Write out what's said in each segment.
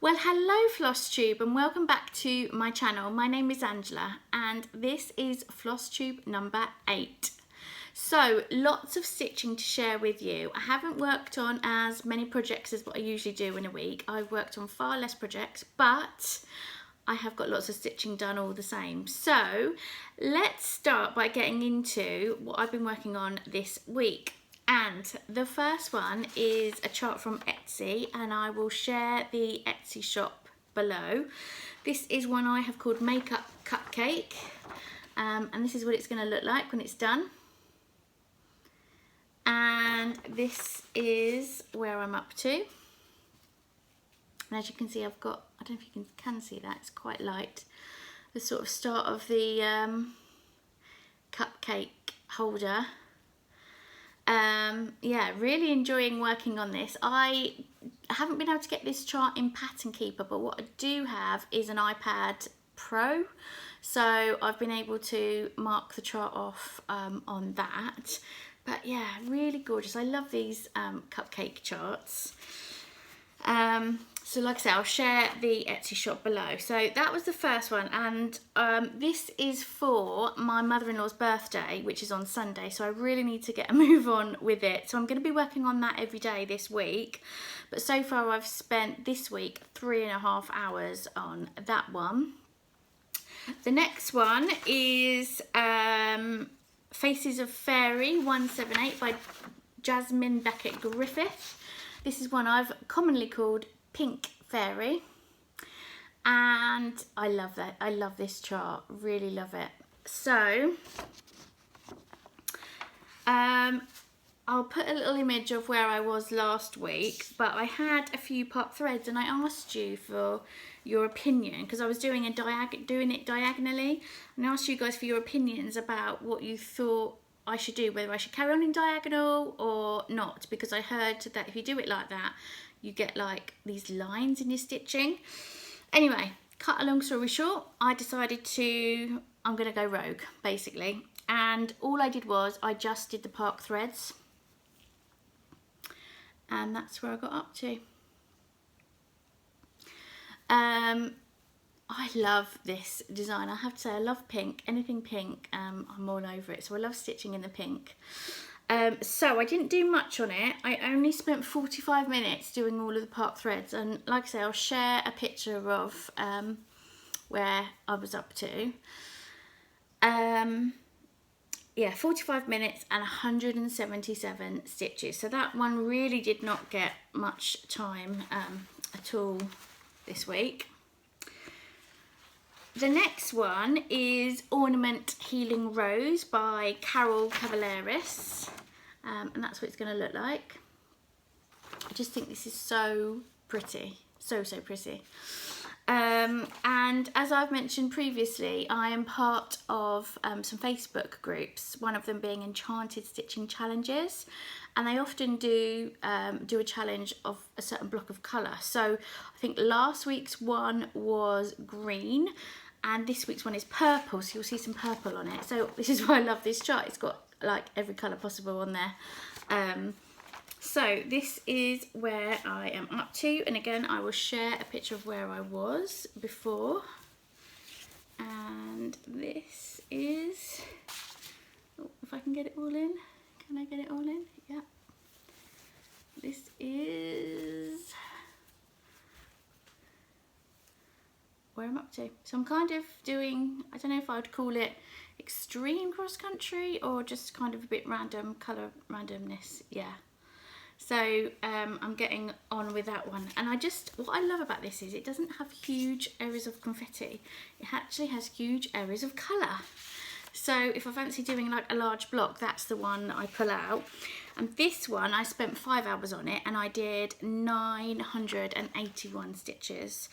Well, hello Flosstube and welcome back to my channel. My name is Angela and this is Flosstube number 8. So lots of stitching to share with you. I haven't worked on as many projects as what I usually do in a week. I've worked on far less projects, but I have got lots of stitching done all the same. So let's start by getting into what I've been working on this week. And the first one is a chart from Etsy, and I will share the Etsy shop below. This is one I have called Makeup Cupcake, and this is what it's going to look like when it's done. And this is where I'm up to. And as you can see, I've got, I don't know if you can see that, it's quite light. The sort of start of the cupcake holder. Yeah, really enjoying working on this. I haven't been able to get this chart in Pattern Keeper, but what I do have is an iPad Pro, so I've been able to mark the chart off on that. But yeah, really gorgeous. I love these cupcake charts. So like I said, I'll share the Etsy shop below. So that was the first one, and this is for my mother-in-law's birthday, which is on Sunday, so I really need to get a move on with it. So I'm going to be working on that every day this week, but so far I've spent this week 3.5 hours on that one. The next one is Faces of Fairy 178 by Jasmine Beckett Griffith. This is one I've commonly called Pink Fairy, and I love that. I love this chart, really love it. So I'll put a little image of where I was last week, but I had a few part threads and I asked you for your opinion because I was doing it diagonally, and I asked you guys for your opinions about what you thought I should do, whether I should carry on in diagonal or not, because I heard that if you do it like that you get like these lines in your stitching. Anyway, cut a long story short, I decided I'm gonna go rogue basically, and all I did was I just did the park threads, and that's where I got up to. I love this design. I have to say I love pink. Anything pink, I'm all over it. So I love stitching in the pink. So I didn't do much on it. I only spent 45 minutes doing all of the park threads, and like I say, I'll share a picture of where I was up to. Yeah, 45 minutes and 177 stitches. So that one really did not get much time at all this week. The next one is Ornament Healing Rose by Carol Cavaleris, and that's what it's going to look like. I just think this is so pretty, so pretty. And as I've mentioned previously, I am part of some Facebook groups, one of them being Enchanted Stitching Challenges, and they often do a challenge of a certain block of colour. So I think last week's one was green, and this week's one is purple, so you'll see some purple on it. So this is why I love this chart. It's got like every colour possible on there. So this is where I am up to, and again I will share a picture of where I was before. And this is, oh, if I can get it all in, can I get it all in? Yeah. This is where I'm up to. So I'm kind of doing, I don't know if I would call it extreme cross country or just kind of a bit random, colour randomness, yeah. So I'm getting on with that one, and what I love about this is it doesn't have huge areas of confetti, it actually has huge areas of colour. So if I fancy doing like a large block, that's the one that I pull out. And this one, I spent 5 hours on it and I did 981 stitches.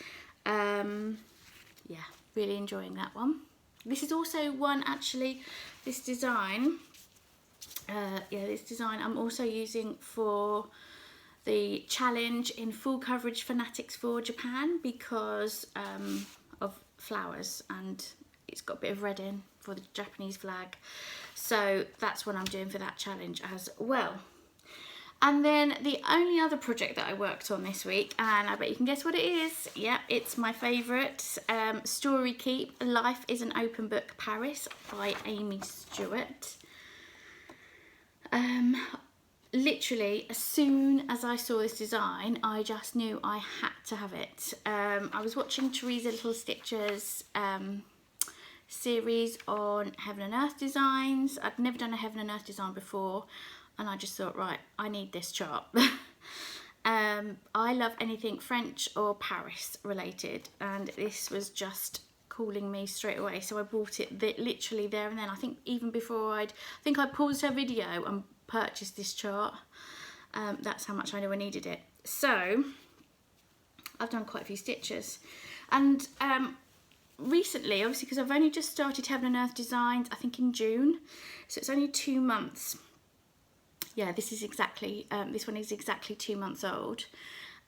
Yeah, really enjoying that one. This is also one, actually, this design, this design I'm also using for the challenge in Full Coverage Fanatics for Japan because of flowers, and it's got a bit of red in for the Japanese flag. So that's what I'm doing for that challenge as well. And then the only other project that I worked on this week, and I bet you can guess what it is. Yep, it's my favourite, Story Keep, Life is an Open Book, Paris by Amy Stewart. Literally, as soon as I saw this design, I just knew I had to have it. I was watching Teresa Little Stitcher's series on Heaven and Earth designs. I'd never done a Heaven and Earth design before, and I just thought, right, I need this chart. I love anything French or Paris related, and this was just calling me straight away. So I bought it literally there and then. I think even before I paused her video and purchased this chart. That's how much I knew I needed it. So I've done quite a few stitches, and recently, obviously, because I've only just started Heaven and Earth designs, I think in June, so it's only 2 months. Yeah, this is exactly, this one is exactly 2 months old.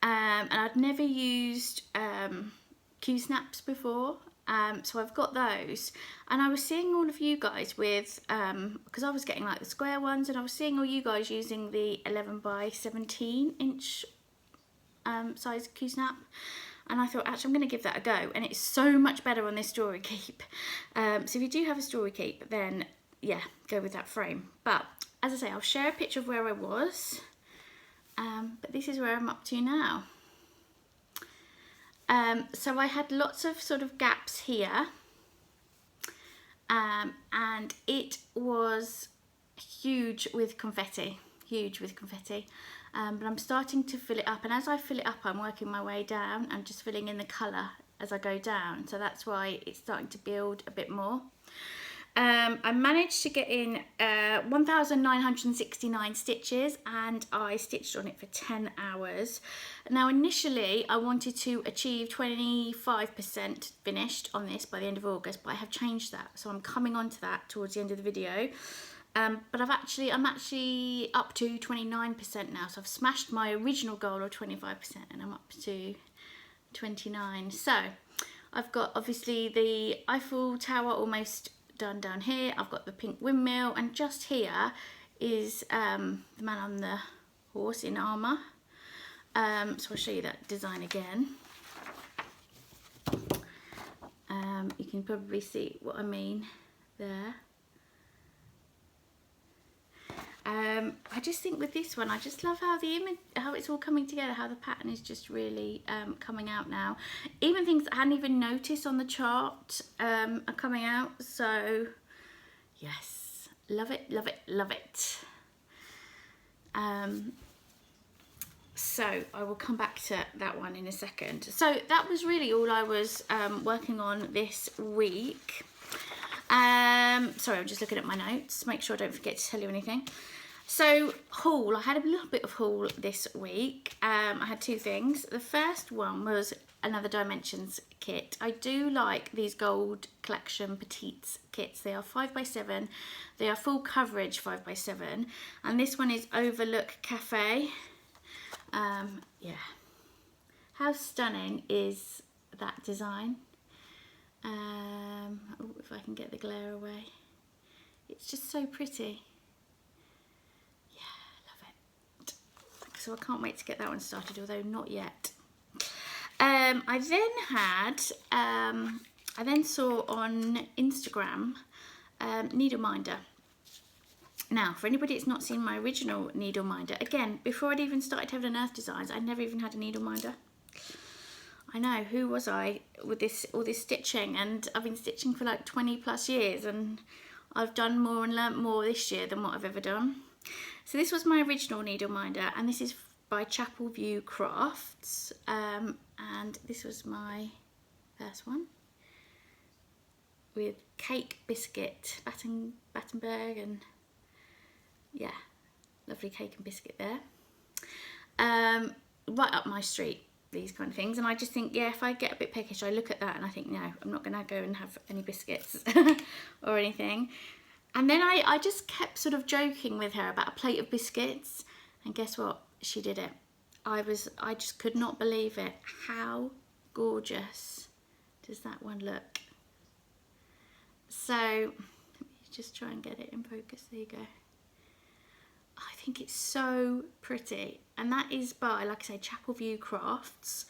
And I'd never used Q-snaps before, so I've got those. And I was seeing all of you guys with, because I was getting like the square ones, and I was seeing all you guys using the 11 by 17 inch size Q-snap. And I thought, actually, I'm going to give that a go. And it's so much better on this Story Keep. So if you do have a Story Keep, then yeah, go with that frame. But as I say, I'll share a picture of where I was, but this is where I'm up to now. So I had lots of sort of gaps here, and it was huge with confetti, but I'm starting to fill it up, and as I fill it up, I'm working my way down and just filling in the colour as I go down, so that's why it's starting to build a bit more. I managed to get in 1,969 stitches, and I stitched on it for 10 hours. Now initially I wanted to achieve 25% finished on this by the end of August, but I have changed that, so I'm coming on to that towards the end of the video. But I'm actually up to 29% now, so I've smashed my original goal of 25% and I'm up to 29. So I've got obviously the Eiffel Tower almost done down here. I've got the pink windmill, and just here is the man on the horse in armour. So I'll show you that design again. You can probably see what I mean there. I just think with this one, I just love how the image, how it's all coming together, how the pattern is just really coming out now. Even things that I hadn't even noticed on the chart are coming out. So yes, love it, love it, love it. So I will come back to that one in a second. So that was really all I was working on this week. Sorry, I'm just looking at my notes, make sure I don't forget to tell you anything. So haul, I had a little bit of haul this week. I had two things. The first one was another Dimensions kit. I do like these Gold Collection Petites kits. They are 5x7, they are full coverage 5x7, and this one is Overlook Cafe. Yeah, how stunning is that design? If I can get the glare away, it's just so pretty. Yeah, love it. So I can't wait to get that one started, although not yet. I then saw on Instagram Needleminder. Now, for anybody that's not seen my original needle minder, again, before I'd even started Heaven and Earth designs, I'd never even had a needle minder. I know, who was I with all this stitching? And I've been stitching for like 20 plus years, and I've done more and learnt more this year than what I've ever done. So this was my original needle minder, and this is by Chapel View Crafts, and this was my first one with cake biscuit, Battenberg, and yeah, lovely cake and biscuit there. Right up my street, these kind of things. And I just think, yeah, if I get a bit peckish, I look at that and I think, no, I'm not going to go and have any biscuits or anything. And then I just kept sort of joking with her about a plate of biscuits, and guess what? She did it. I just could not believe it. How gorgeous does that one look? So let me just try and get it in focus. There you go. I think it's so pretty, and that is by, like I say, Chapel View Crafts.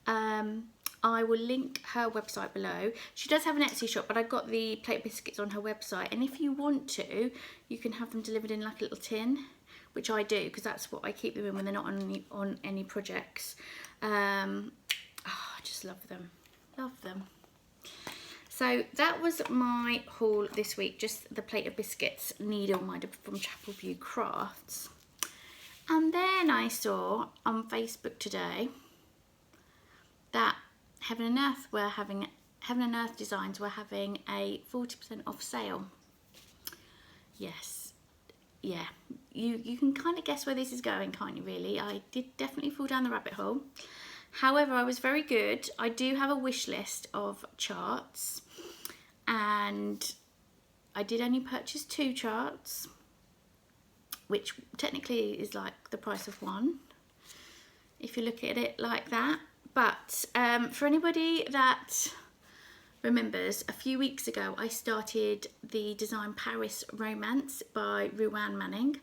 I will link her website below. She does have an Etsy shop, but I got the plate biscuits on her website, and if you want to, you can have them delivered in like a little tin, which I do because that's what I keep them in when they're not on any projects. I just love them, love them. So that was my haul this week, just the plate of biscuits needle minded from Chapel View Crafts. And then I saw on Facebook today that Heaven and Earth Designs were having a 40% off sale. Yes, yeah, you can kind of guess where this is going, can't you, really? I did definitely fall down the rabbit hole. However, I was very good. I do have a wish list of charts, and I did only purchase 2 charts, which technically is like the price of one, if you look at it like that. But for anybody that remembers, a few weeks ago I started the design Paris Romance by Ruan Manning,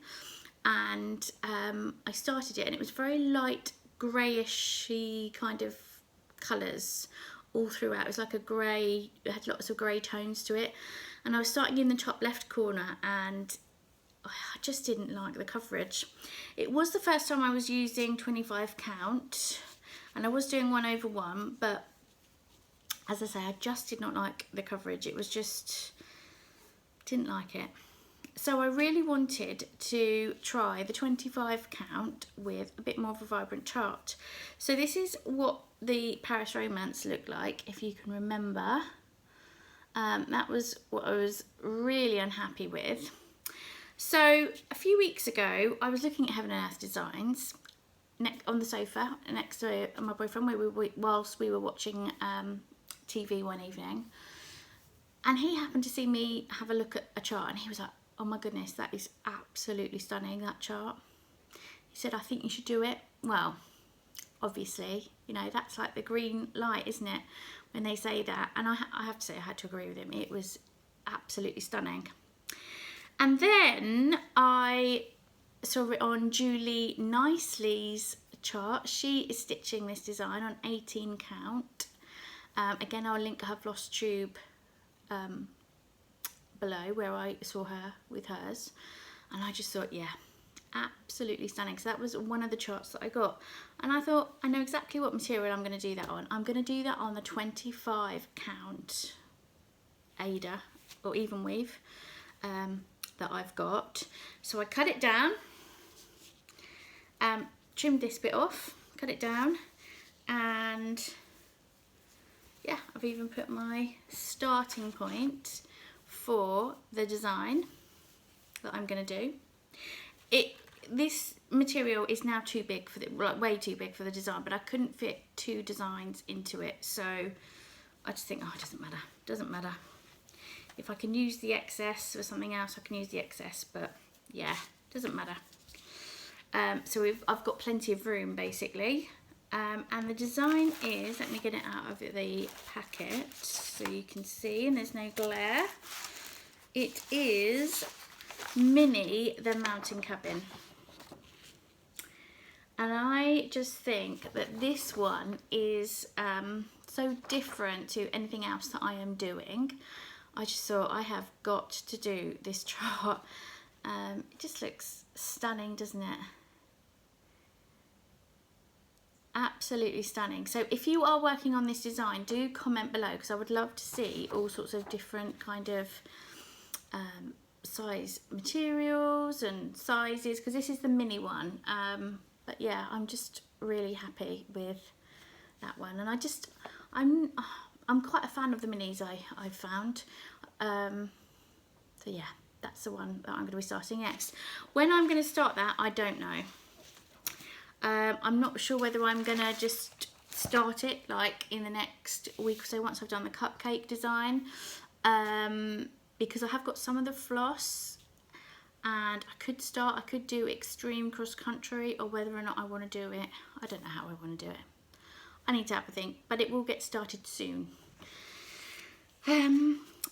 and I started it, and it was very light greyish-y kind of colours all throughout. It was like a grey, it had lots of grey tones to it, and I was starting in the top left corner, and I just didn't like the coverage. It was the first time I was using 25 count, and I was doing 1/1, but as I say, I just did not like the coverage. It was just, didn't like it. So I really wanted to try the 25 count with a bit more of a vibrant chart. So this is what the Paris Romance looked like, if you can remember. That was what I was really unhappy with. So a few weeks ago, I was looking at Heaven and Earth Designs on the sofa next to my boyfriend whilst we were watching TV one evening. And he happened to see me have a look at a chart, and he was like, oh my goodness, that is absolutely stunning, that chart. He said, I think you should do it. Well, obviously, you know, that's like the green light, isn't it, when they say that. And I have to say, I had to agree with him. It was absolutely stunning. And then I saw it on Julie Nicely's chart. She is stitching this design on 18 count. Again, I'll link her Flosstube below where I saw her with hers, and I just thought, yeah, absolutely stunning. So that was one of the charts that I got, and I thought, I know exactly what material I'm going to do that on. I'm going to do that on the 25 count Ada or even weave that I've got. So I cut it down, trimmed this bit off, cut it down, and yeah, I've even put my starting point for the design that I'm going to do. This material is now too big for like way too big for the design, but I couldn't fit 2 designs into it, so I just think, oh, it doesn't matter. If I can use the excess for something else, I can use the excess, but yeah, doesn't matter. So I've got plenty of room basically. And the design is, let me get it out of the packet so you can see, and there's no glare. It is Minnie the Mountain Cabin. And I just think that this one is so different to anything else that I am doing. I just thought, I have got to do this chart. It just looks stunning, doesn't it? Absolutely stunning. So if you are working on this design, do comment below, because I would love to see all sorts of different kind of size materials and sizes, because this is the mini one. But yeah, I'm just really happy with that one, and I'm quite a fan of the minis I've found. So yeah, that's the one that I'm going to be starting next. When I'm going to start that, I don't know. I'm not sure whether I'm going to just start it like in the next week or so once I've done the cupcake design, because I have got some of the floss, and I could do extreme cross country, or whether or not I want to do it. I don't know how I want to do it. I need to have a think, but it will get started soon.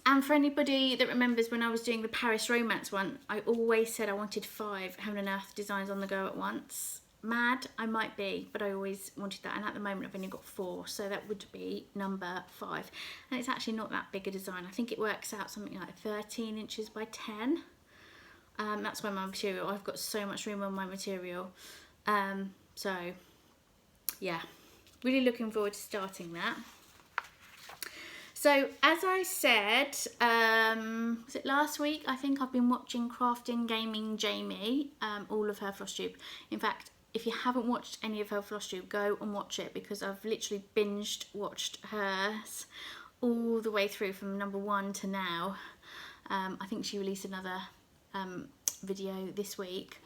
And for anybody that remembers when I was doing the Paris Romance one, I always said I wanted 5 Heaven and Earth designs on the go at once. Mad I might be, but I always wanted that, and at the moment I've only got 4, so that would be number 5. And it's actually not that big a design. I think it works out something like 13 inches by 10. That's why my material, I've got so much room on my material. So yeah, really looking forward to starting that. So as I said, was it last week? I think I've been watching Crafting Gaming Jamie, all of her Flosstube. In fact, if you haven't watched any of her Flosstube, go and watch it, because I've literally binged watched hers all the way through from number 1 to now. I think she released another video this week.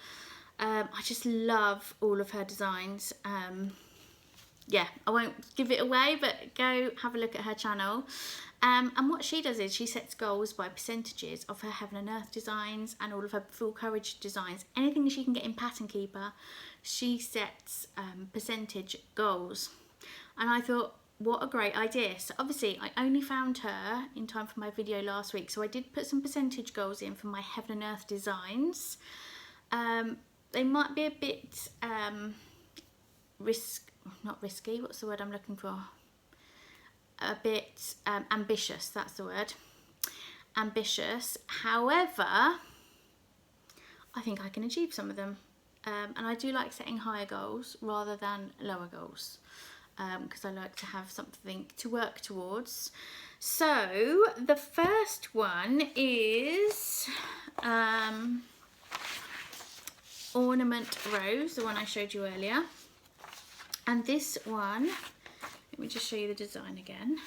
I just love all of her designs. Yeah, I won't give it away, but go have a look at her channel. And what she does is she sets goals by percentages of her Heaven and Earth designs and all of her Full Courage designs. Anything she can get in Pattern Keeper, she sets percentage goals. And I thought, what a great idea. So obviously I only found her in time for my video last week, so I did put some percentage goals in for my Heaven and Earth designs. They might be a bit not risky, what's the word I'm looking for? A bit ambitious, that's the word. Ambitious. However, I think I can achieve some of them. And I do like setting higher goals rather than lower goals, because I like to have something to work towards. So the first one is Ornament Rose, the one I showed you earlier. And this one, let me just show you the design again.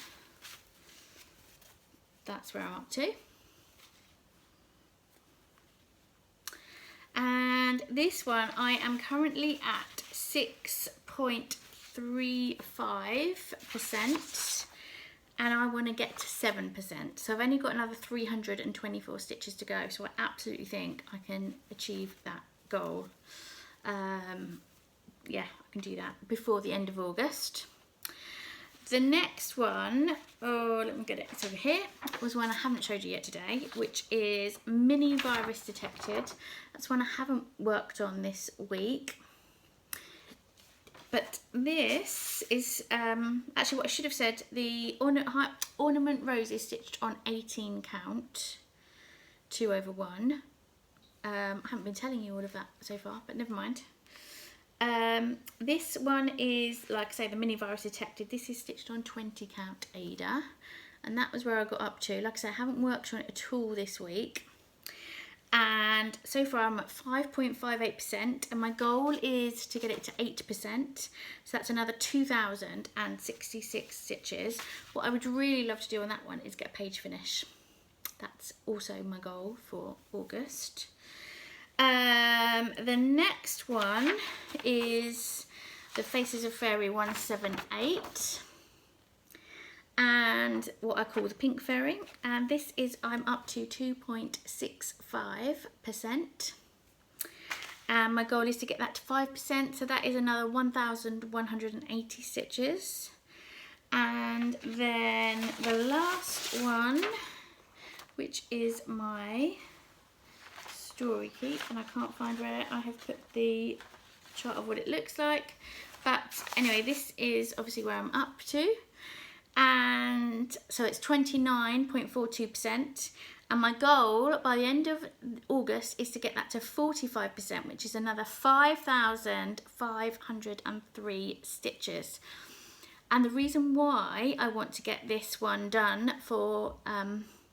That's where I'm up to. And this one, I am currently at 6.35%, and I want to get to 7%. So I've only got another 324 stitches to go, so I absolutely think I can achieve that goal. Yeah, I can do that before the end of August. The next one, oh, let me get it, it's over here, was one I haven't showed you yet today, which is Mini Virus Detected. That's one I haven't worked on this week. But this is, actually what I should have said, the Ornament Rose is stitched on 18 count, 2/1. I haven't been telling you all of that so far, but never mind. This one is, like I say, the Mini Virus Detected. This is stitched on 20 count Ada, and that was where I got up to. Like I say, I haven't worked on it at all this week, and so far I'm at 5.58%, and my goal is to get it to 8%, so that's another 2,066 stitches. What I would really love to do on that one is get a page finish. That's also my goal for August. The next one is the Faces of Fairy 178, and what I call the Pink Fairy, and this is, I'm up to 2.65%, and my goal is to get that to 5%, so that is another 1,180 stitches. And then the last one, which is my Story Keep, and I can't find where I have put the chart of what it looks like, but anyway, this is obviously where I'm up to, and so it's 29.42%, and my goal by the end of August is to get that to 45%, which is another 5,503 stitches. And the reason why I want to get this one done for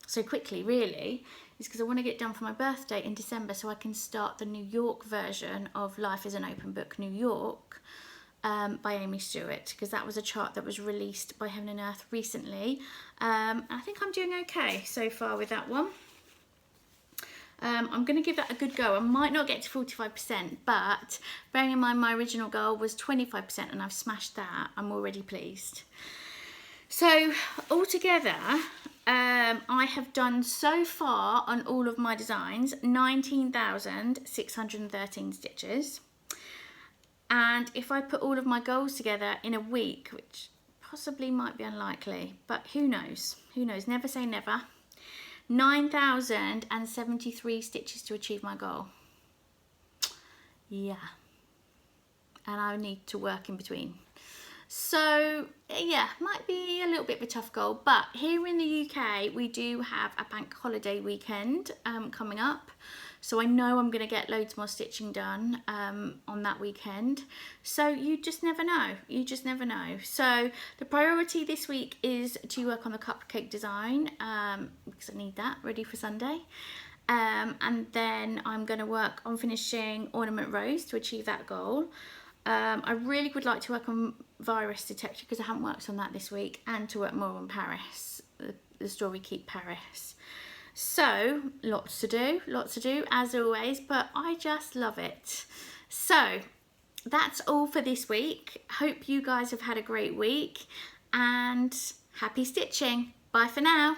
so quickly really is because I want to get it done for my birthday in December, so I can start the New York version of Life is an Open Book New York by Amy Stewart, because that was a chart that was released by Heaven and Earth recently. I think I'm doing okay so far with that one. I'm going to give that a good go. I might not get to 45%, but bearing in mind my original goal was 25% and I've smashed that, I'm already pleased. So altogether, I have done so far on all of my designs 19,613 stitches, and if I put all of my goals together in a week, which possibly might be unlikely, but who knows, never say never, 9,073 stitches to achieve my goal. Yeah, and I need to work in between. So yeah, might be a little bit of a tough goal, but here in the UK we do have a bank holiday weekend coming up, so I know I'm going to get loads more stitching done on that weekend. So you just never know, you just never know. So the priority this week is to work on the cupcake design because I need that ready for Sunday. And then I'm going to work on finishing ornament rows to achieve that goal. I really would like to work on virus detector because I haven't worked on that this week, and to work more on Paris, the story Keep Paris. So lots to do as always, but I just love it. So that's all for this week. Hope you guys have had a great week, and happy stitching. Bye for now.